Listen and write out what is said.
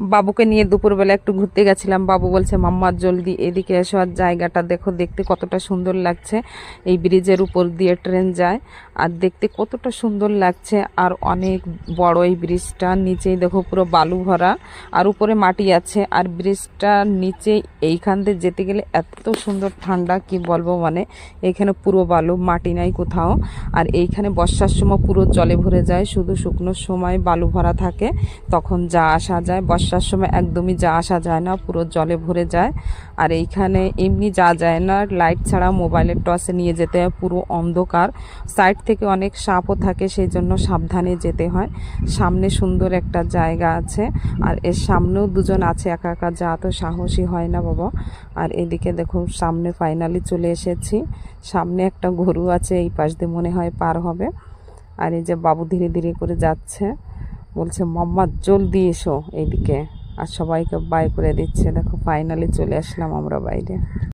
বাবুকে নিয়ে দুপুরবেলা একটু ঘুরতে গেছিলাম। বাবু বলছে মাম্মা জলদি এদিকে এসো, আর জায়গাটা দেখো, দেখতে কতটা সুন্দর লাগছে। এই ব্রিজের উপর দিয়ে ট্রেন যায় আর দেখতে কতটা সুন্দর লাগছে। আর অনেক বড় এই ব্রিজটা, নিচেই দেখো পুরো বালু ভরা আর উপরে মাটি আছে। আর ব্রিজটার নিচে এইখান দিয়ে যেতে গেলে এত সুন্দর ঠান্ডা, কি বলবো, মানে এইখানে পুরো বালু, মাটি নাই কোথাও। আর এইখানে বর্ষার সময় পুরো জলে ভরে যায়, শুধু শুকনোর সময় বালু ভরা থাকে, তখন যা আসা যায়। বর্ষার সময় একদমই যা আসা যায় না, পুরো জলে ভরে যায়। আর এইখানে এমনি যা যায় না, লাইট ছাড়া মোবাইলের টর্চে নিয়ে যেতে হয়, পুরো অন্ধকার। সাইড থেকে অনেক সাপও থাকে, সেই জন্য সাবধানে যেতে হয়। সামনে সুন্দর একটা জায়গা আছে, আর এর সামনেও দুজন আছে, একা একা যা তো সাহসী হয় না বাবা। আর এদিকে দেখো সামনে ফাইনালি চলে এসেছি। সামনে একটা গরু আছে, এই পাশ দিয়ে মনে হয় পার হবে। আর এই যে বাবু ধীরে ধীরে করে যাচ্ছে, বলছে মাম্মা জলদি এসো এইদিকে, আর সবাইকে বাই করে দিচ্ছে। দেখো ফাইনালি চলে আসলাম আমরা বাইরে।